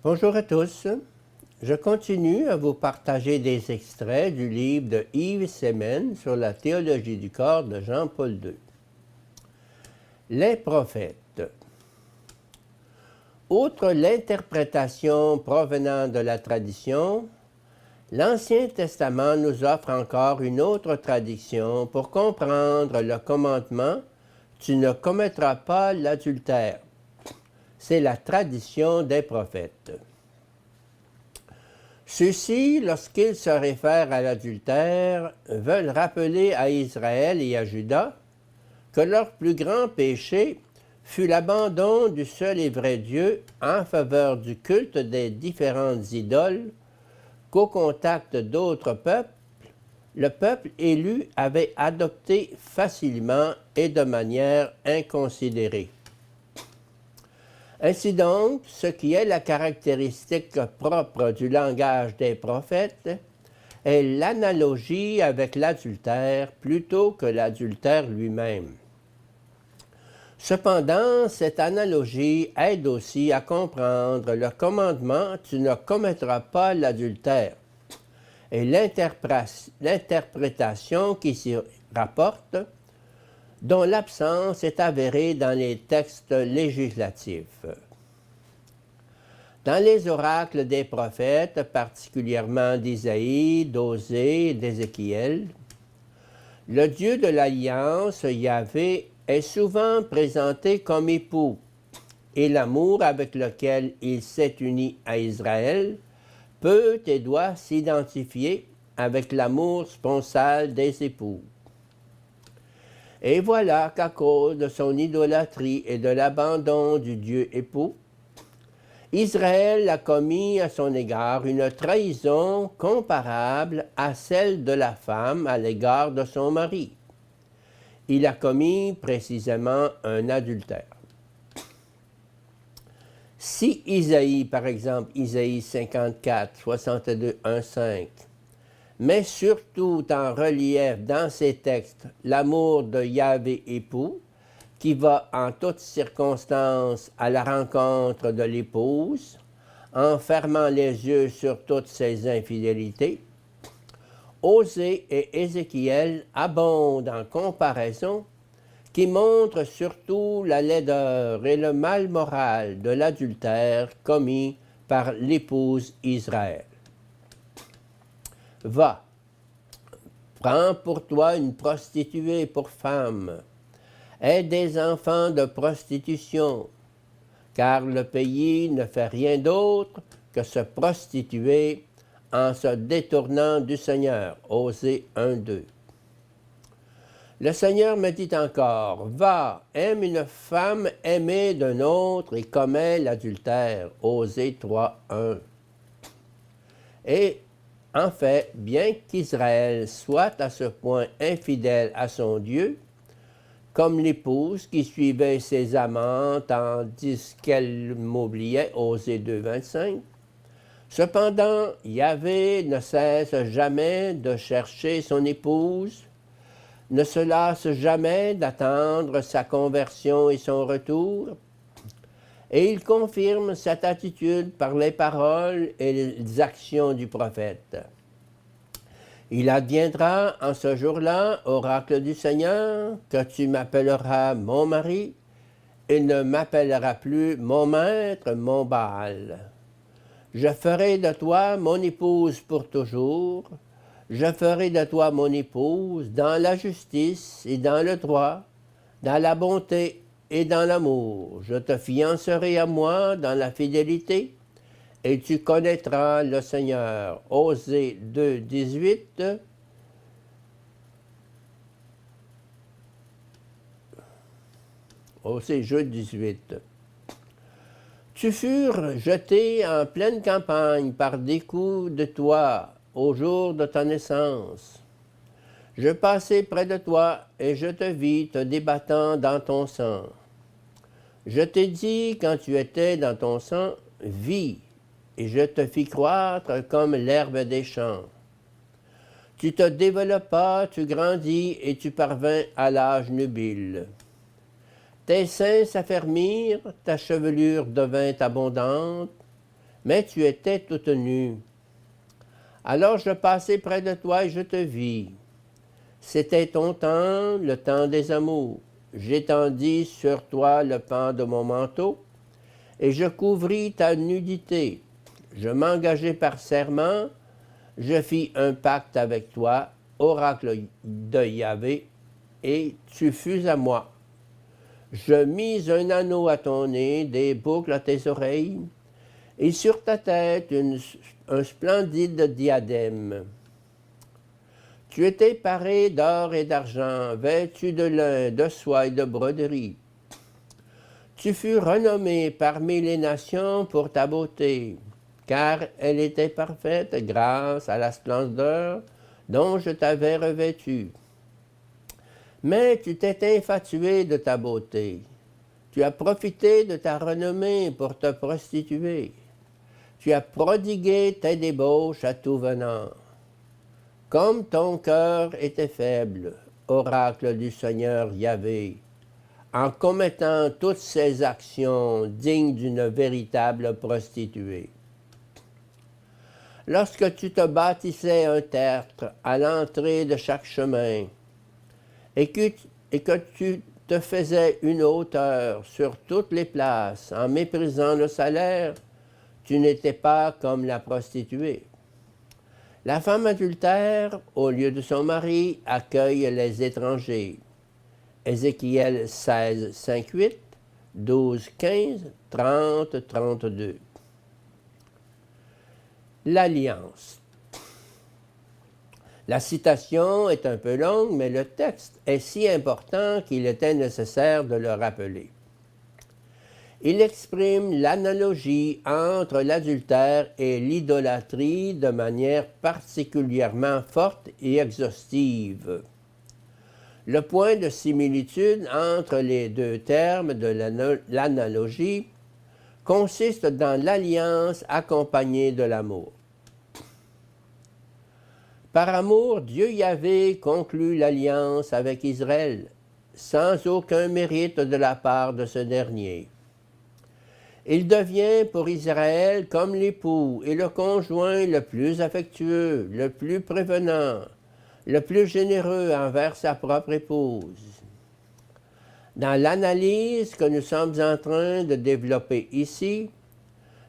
Bonjour à tous. Je continue à vous partager des extraits du livre de Yves Semen sur la théologie du corps de Jean-Paul II. Les prophètes. Outre l'interprétation provenant de la tradition, l'Ancien Testament nous offre encore une autre tradition pour comprendre le commandement « Tu ne commettras pas l'adultère ». C'est la tradition des prophètes. Ceux-ci, lorsqu'ils se réfèrent à l'adultère, veulent rappeler à Israël et à Juda que leur plus grand péché fut l'abandon du seul et vrai Dieu en faveur du culte des différentes idoles, qu'au contact d'autres peuples, le peuple élu avait adopté facilement et de manière inconsidérée. Ainsi donc, ce qui est la caractéristique propre du langage des prophètes est l'analogie avec l'adultère plutôt que l'adultère lui-même. Cependant, cette analogie aide aussi à comprendre le commandement « Tu ne commettras pas l'adultère » et l'interprétation qui s'y rapporte, dont l'absence est avérée dans les textes législatifs. Dans les oracles des prophètes, particulièrement d'Isaïe, d'Osée et d'Ézéchiel, le Dieu de l'Alliance, Yahvé, est souvent présenté comme époux, et l'amour avec lequel il s'est uni à Israël peut et doit s'identifier avec l'amour sponsal des époux. Et voilà qu'à cause de son idolâtrie et de l'abandon du Dieu époux, Israël a commis à son égard une trahison comparable à celle de la femme à l'égard de son mari. Il a commis précisément un adultère. Si Isaïe, par exemple, Isaïe 54, 62, 1, 5, met surtout en relief dans ses textes l'amour de Yahvé époux, qui va en toutes circonstances à la rencontre de l'épouse, en fermant les yeux sur toutes ses infidélités, Osée et Ézéchiel abondent en comparaison qui montrent surtout la laideur et le mal moral de l'adultère commis par l'épouse Israël. Va, prends pour toi une prostituée pour femme, aie des enfants de prostitution, car le pays ne fait rien d'autre que se prostituer en se détournant du Seigneur. Osée 1:2. Le Seigneur me dit encore, va, aime une femme aimée d'un autre et commets l'adultère. Osée 3:1. Et en fait, bien qu'Israël soit à ce point infidèle à son Dieu, comme l'épouse qui suivait ses amants tandis qu'elle m'oubliait, Osée 2:25, cependant, Yahvé ne cesse jamais de chercher son épouse, ne se lasse jamais d'attendre sa conversion et son retour, et il confirme cette attitude par les paroles et les actions du prophète. Il adviendra en ce jour-là, oracle du Seigneur, que tu m'appelleras mon mari et ne m'appelleras plus mon maître, mon Baal. Je ferai de toi mon épouse pour toujours. Je ferai de toi mon épouse dans la justice et dans le droit, dans la bonté et dans l'amour. Je te fiancerai à moi dans la fidélité, et tu connaîtras le Seigneur. Osée 2:18. Osée 2:18. Tu furent jeté en pleine campagne par des coups de toi au jour de ta naissance. Je passai près de toi et je te vis te débattant dans ton sang. Je t'ai dit quand tu étais dans ton sang, vis, et je te fis croître comme l'herbe des champs. Tu te développas, tu grandis et tu parvins à l'âge nubile. Tes seins s'affermirent, ta chevelure devint abondante, mais tu étais toute nue. Alors je passai près de toi et je te vis. C'était ton temps, le temps des amours. J'étendis sur toi le pan de mon manteau, et je couvris ta nudité. Je m'engageai par serment, je fis un pacte avec toi, oracle de Yahvé, et tu fus à moi. Je mis un anneau à ton nez, des boucles à tes oreilles, et sur ta tête un splendide diadème. Tu étais paré d'or et d'argent, vêtu de lin, de soie et de broderie. Tu fus renommé parmi les nations pour ta beauté, car elle était parfaite grâce à la splendeur dont je t'avais revêtu. Mais tu t'es infatué de ta beauté. Tu as profité de ta renommée pour te prostituer. Tu as prodigué tes débauches à tout venant. Comme ton cœur était faible, oracle du Seigneur Yahvé, en commettant toutes ces actions dignes d'une véritable prostituée. Lorsque tu te bâtissais un tertre à l'entrée de chaque chemin, et que tu te faisais une hauteur sur toutes les places en méprisant le salaire, tu n'étais pas comme la prostituée. La femme adultère, au lieu de son mari, accueille les étrangers. Ézéchiel 16, 5, 8, 12, 15, 30, 32. L'alliance. La citation est un peu longue, mais le texte est si important qu'il était nécessaire de le rappeler. Il exprime l'analogie entre l'adultère et l'idolâtrie de manière particulièrement forte et exhaustive. Le point de similitude entre les deux termes de l'analogie consiste dans l'alliance accompagnée de l'amour. Par amour, Dieu Yahvé conclut l'alliance avec Israël, sans aucun mérite de la part de ce dernier. Il devient pour Israël comme l'époux et le conjoint le plus affectueux, le plus prévenant, le plus généreux envers sa propre épouse. Dans l'analyse que nous sommes en train de développer ici,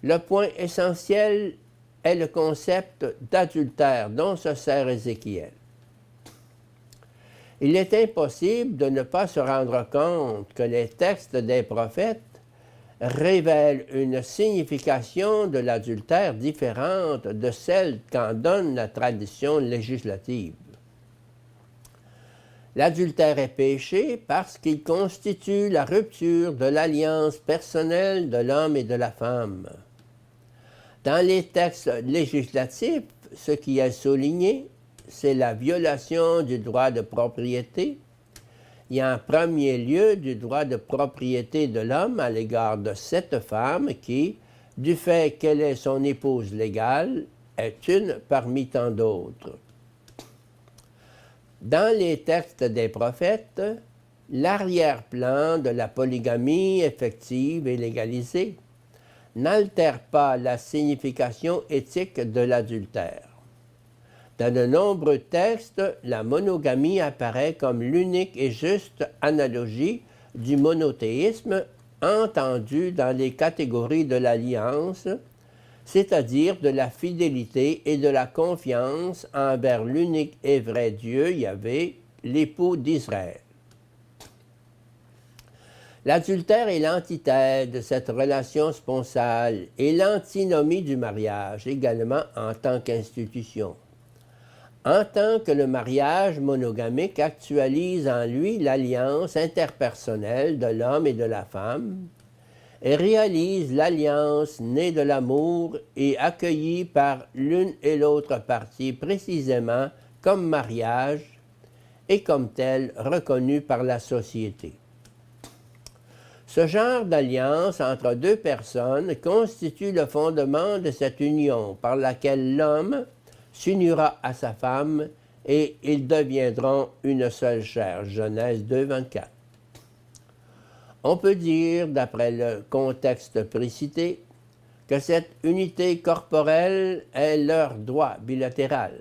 le point essentiel est le concept d'adultère dont se sert Ézéchiel. Il est impossible de ne pas se rendre compte que les textes des prophètes révèlent une signification de l'adultère différente de celle qu'en donne la tradition législative. L'adultère est péché parce qu'il constitue la rupture de l'alliance personnelle de l'homme et de la femme. Dans les textes législatifs, ce qui est souligné, c'est la violation du droit de propriété, et en premier lieu du droit de propriété de l'homme à l'égard de cette femme qui, du fait qu'elle est son épouse légale, est une parmi tant d'autres. Dans les textes des prophètes, l'arrière-plan de la polygamie effective et légalisée n'altère pas la signification éthique de l'adultère. Dans de nombreux textes, la monogamie apparaît comme l'unique et juste analogie du monothéisme entendu dans les catégories de l'alliance, c'est-à-dire de la fidélité et de la confiance envers l'unique et vrai Dieu, Yahvé, l'époux d'Israël. L'adultère est l'antithèse de cette relation sponsale et l'antinomie du mariage, également en tant qu'institution. En tant que le mariage monogamique actualise en lui l'alliance interpersonnelle de l'homme et de la femme, et réalise l'alliance née de l'amour et accueillie par l'une et l'autre partie précisément comme mariage et comme tel reconnu par la société. Ce genre d'alliance entre deux personnes constitue le fondement de cette union par laquelle l'homme s'unira à sa femme et ils deviendront une seule chair. Genèse 2, 24. On peut dire, d'après le contexte précité, que cette unité corporelle est leur droit bilatéral,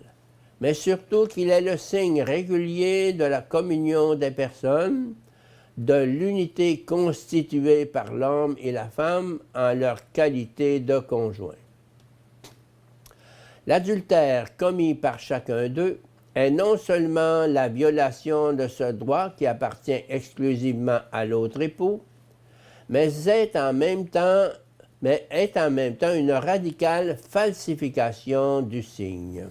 mais surtout qu'il est le signe régulier de la communion des personnes, de l'unité constituée par l'homme et la femme en leur qualité de conjoints. L'adultère commis par chacun d'eux est non seulement la violation de ce droit qui appartient exclusivement à l'autre époux, mais est en même temps une radicale falsification du signe.